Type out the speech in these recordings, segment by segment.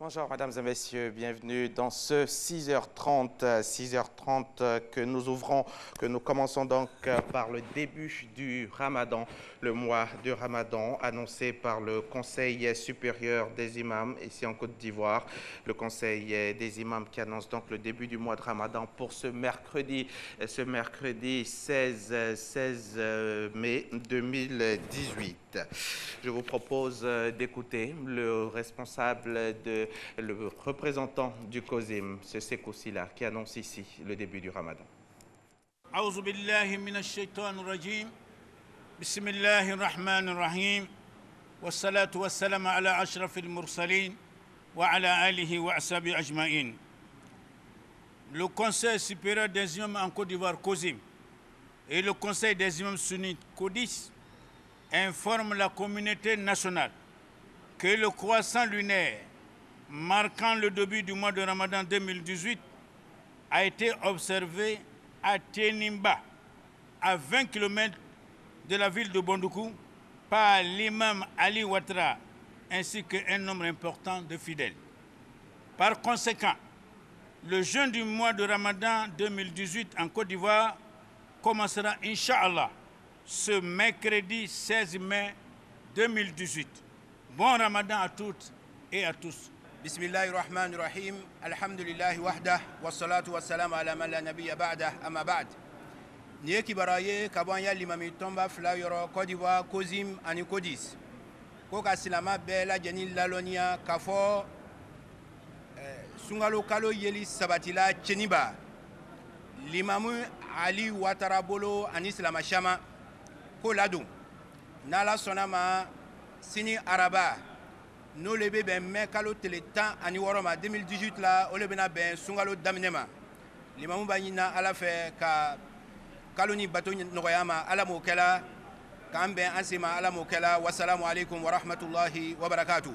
Bonjour mesdames et messieurs, bienvenue dans ce 6h30 que nous ouvrons, que nous commençons donc par le début du Ramadan, le mois du Ramadan annoncé par le Conseil supérieur des imams ici en Côte d'Ivoire, le Conseil des imams qui annonce donc le début du mois de Ramadan pour ce mercredi 16 mai 2018. Je vous propose d'écouter le représentant du COSIM, c'est Sekou Sila, qui annonce ici le début du Ramadan. A'udhu billahi minash shaitanir rajim. Bismillahir rahmanir rahim. Wassalatu wassalamu ala ashrafil mursalin wa ala alihi wa ashabihi ajma'in. Le Conseil supérieur des imams en Côte d'Ivoire, COSIM, et le Conseil des imams sunnites, CODIS, informent la communauté nationale que le croissant lunaire marquant le début du mois de Ramadan 2018 a été observé à Ténimba, à 20 km de la ville de Bondoukou, par l'imam Ali Ouattara ainsi qu'un nombre important de fidèles. Par conséquent, le jeûne du mois de Ramadan 2018 en Côte d'Ivoire commencera, Inch'Allah, ce mercredi 16 mai 2018. Bon Ramadan à toutes et à tous. Bismillahirrahmanirrahim. Alhamdulillahi wahdah. Wassalatu wassalamu ala man la nabiyya ba'dah. Amma ba'd. Niye kibaraye kabanya limami tomba fla yoro Côte d'Ivoire COSIM ani CODIS. Ko ka silama bela jeni lalonia kafo sungalo kalo yeli sabatila cheniba. Limamu Ali Ouattara bolo ani silama shama ko ladu. Nala sonama sini araba no lebe ben mekalo teletan ani woroma 2018 la ole bena ben sungalo daminema limamu banyina ala fe ka kaloni bato noyama ala mokela kambe ansima ala mokela wassalamu alaikum wa rahmatullahi wa barakatuh.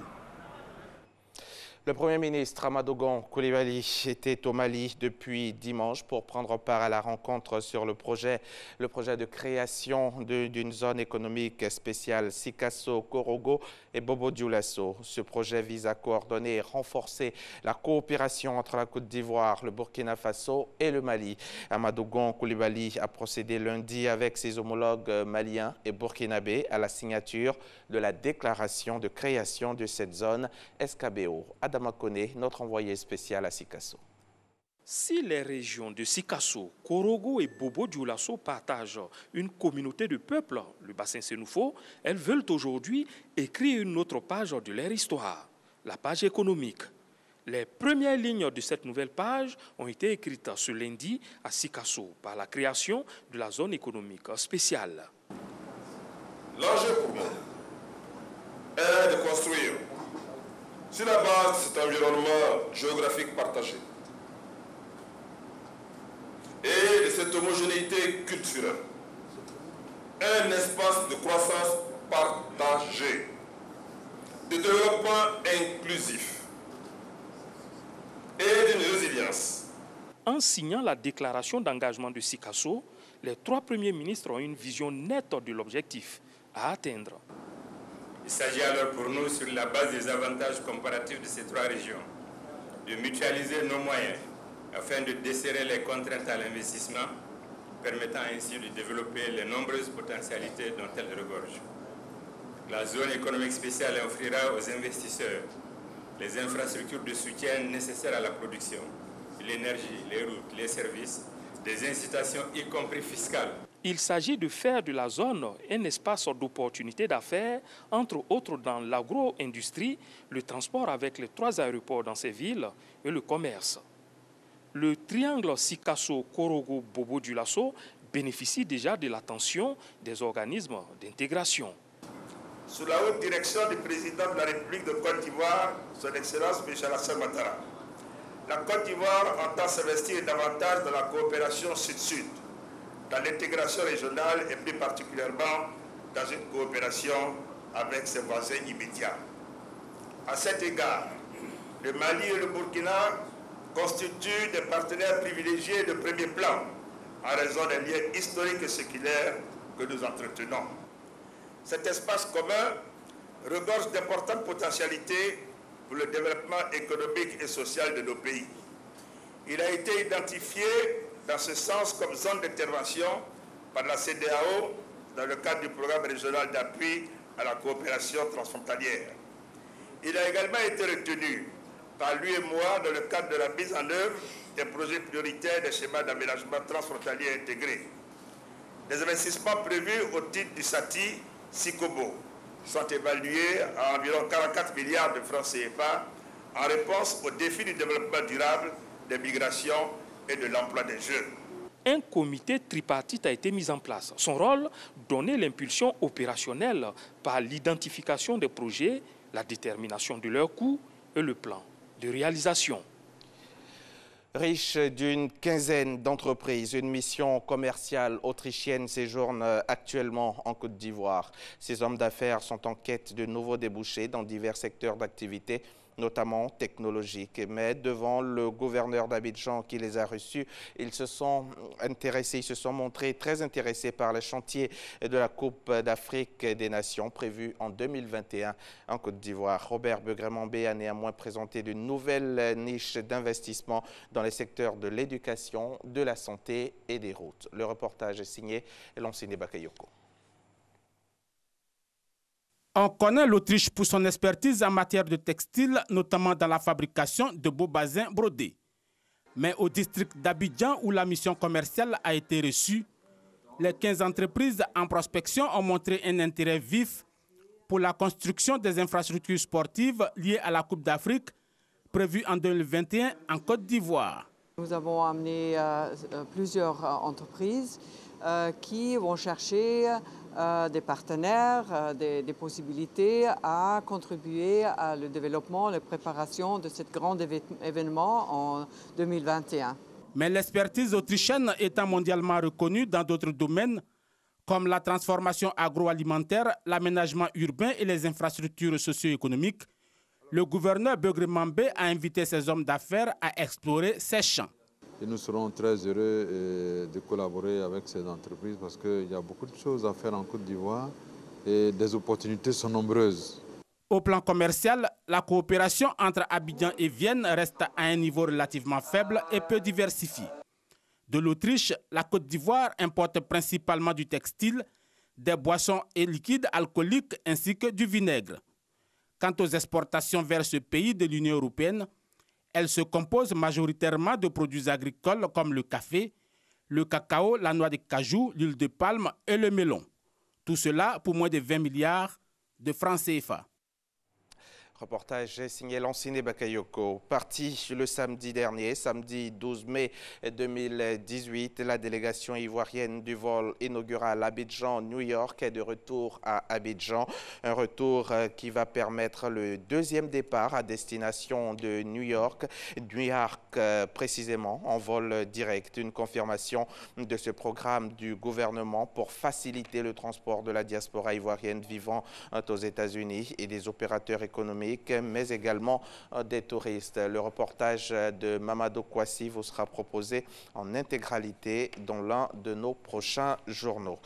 Le Premier ministre Amadou Gon Coulibaly était au Mali depuis dimanche pour prendre part à la rencontre sur le projet de création d'une zone économique spéciale Sikasso, Korogo et Bobo Dioulasso. Ce projet vise à coordonner et renforcer la coopération entre la Côte d'Ivoire, le Burkina Faso et le Mali. Amadou Gon Coulibaly a procédé lundi avec ses homologues maliens et burkinabés à la signature de la déclaration de création de cette zone SKBO. Adama Kone, notre envoyé spécial à Sikasso. Si les régions de Sikasso, Korogo et Bobo Dioulasso partagent une communauté de peuples, le bassin Sénoufo, elles veulent aujourd'hui écrire une autre page de leur histoire, la page économique. Les premières lignes de cette nouvelle page ont été écrites ce lundi à Sikasso par la création de la zone économique spéciale. L'enjeu pour nous est de construire, sur la base de cet environnement géographique partagé et de cette homogénéité culturelle, un espace de croissance partagée, de développement inclusif et d'une résilience. En signant la déclaration d'engagement de Sikasso, les trois premiers ministres ont une vision nette de l'objectif à atteindre. Il s'agit alors pour nous, sur la base des avantages comparatifs de ces trois régions, de mutualiser nos moyens afin de desserrer les contraintes à l'investissement, permettant ainsi de développer les nombreuses potentialités dont elle regorge. La zone économique spéciale offrira aux investisseurs les infrastructures de soutien nécessaires à la production, l'énergie, les routes, les services, des incitations y compris fiscales. Il s'agit de faire de la zone un espace d'opportunités d'affaires, entre autres dans l'agro-industrie, le transport avec les trois aéroports dans ces villes et le commerce. Le triangle Sikasso-Korogo-Bobo-Dioulasso bénéficie déjà de l'attention des organismes d'intégration. Sous la haute direction du président de la République de Côte d'Ivoire, son Excellence Michel Alassane Ouattara, la Côte d'Ivoire entend s'investir davantage dans la coopération sud-sud, dans l'intégration régionale et plus particulièrement dans une coopération avec ses voisins immédiats. À cet égard, le Mali et le Burkina constituent des partenaires privilégiés de premier plan en raison des liens historiques et séculaires que nous entretenons. Cet espace commun regorge d'importantes potentialités pour pour le développement économique et social de nos pays. Il a été identifié dans ce sens comme zone d'intervention par la CEDEAO dans le cadre du programme régional d'appui à la coopération transfrontalière. Il a également été retenu par l'UEMOA dans le cadre de la mise en œuvre des projets prioritaires des schémas d'aménagement transfrontalier intégrés. Les investissements prévus au titre du SATI-SICOBO sont évalués à environ 44 milliards de francs CFA en réponse aux défis du développement durable, des migrations et de l'emploi des jeunes. Un comité tripartite a été mis en place. Son rôle, donner l'impulsion opérationnelle par l'identification des projets, la détermination de leurs coûts et le plan de réalisation. Riche d'une quinzaine d'entreprises, une mission commerciale autrichienne séjourne actuellement en Côte d'Ivoire. Ces hommes d'affaires sont en quête de nouveaux débouchés dans divers secteurs d'activité, notamment technologiques. Mais devant le gouverneur d'Abidjan qui les a reçus, ils se sont montrés très intéressés par le chantier de la Coupe d'Afrique des Nations prévue en 2021 en Côte d'Ivoire. Robert Begremambé a néanmoins présenté de nouvelles niches d'investissement dans les secteurs de l'éducation, de la santé et des routes. Le reportage est signé Lansine Bakayoko. On connaît l'Autriche pour son expertise en matière de textile, notamment dans la fabrication de beaux basins brodés. Mais au district d'Abidjan, où la mission commerciale a été reçue, les 15 entreprises en prospection ont montré un intérêt vif pour la construction des infrastructures sportives liées à la Coupe d'Afrique, prévue en 2021 en Côte d'Ivoire. Nous avons amené plusieurs entreprises qui vont chercher des partenaires, des possibilités à contribuer à le développement, la préparation de ce grand événement en 2021. Mais l'expertise autrichienne étant mondialement reconnue dans d'autres domaines, comme la transformation agroalimentaire, l'aménagement urbain et les infrastructures socio-économiques, le gouverneur Begremambé a invité ses hommes d'affaires à explorer ces champs. Et nous serons très heureux de collaborer avec ces entreprises parce qu'il y a beaucoup de choses à faire en Côte d'Ivoire et des opportunités sont nombreuses. Au plan commercial, la coopération entre Abidjan et Vienne reste à un niveau relativement faible et peu diversifié. De l'Autriche, la Côte d'Ivoire importe principalement du textile, des boissons et liquides alcooliques ainsi que du vinaigre. Quant aux exportations vers ce pays de l'Union européenne, elles se composent majoritairement de produits agricoles comme le café, le cacao, la noix de cajou, l'huile de palme et le melon. Tout cela pour moins de 20 milliards de francs CFA. Reportage signé Lansine Bakayoko. Parti le samedi dernier, samedi 12 mai 2018, la délégation ivoirienne du vol inaugural Abidjan-New York est de retour à Abidjan. Un retour qui va permettre le deuxième départ à destination de New York précisément en vol direct. Une confirmation de ce programme du gouvernement pour faciliter le transport de la diaspora ivoirienne vivant aux États-Unis et des opérateurs économiques, mais également des touristes. Le reportage de Mamadou Kouassi vous sera proposé en intégralité dans l'un de nos prochains journaux.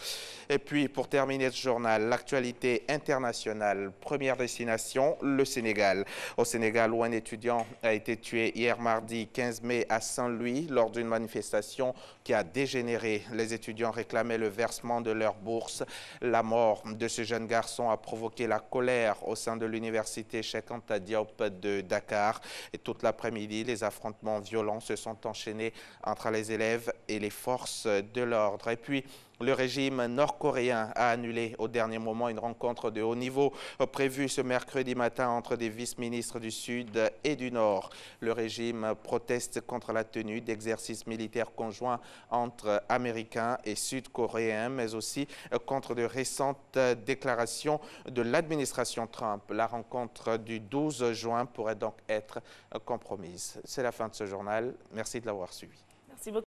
Et puis, pour terminer ce journal, l'actualité internationale. Première destination, le Sénégal. Au Sénégal, où un étudiant a été tué hier mardi 15 mai à Saint-Louis lors d'une manifestation qui a dégénéré. Les étudiants réclamaient le versement de leur bourse. La mort de ce jeune garçon a provoqué la colère au sein de l'université Cheikh Anta Diop de Dakar. Et toute l'après-midi, les affrontements violents se sont enchaînés entre les élèves et les forces de l'ordre. Et puis, le régime nord-coréen a annulé au dernier moment une rencontre de haut niveau prévue ce mercredi matin entre des vice-ministres du Sud et du Nord. Le régime proteste contre la tenue d'exercices militaires conjoints entre Américains et Sud-Coréens, mais aussi contre de récentes déclarations de l'administration Trump. La rencontre du 12 juin pourrait donc être compromise. C'est la fin de ce journal. Merci de l'avoir suivi. Merci beaucoup.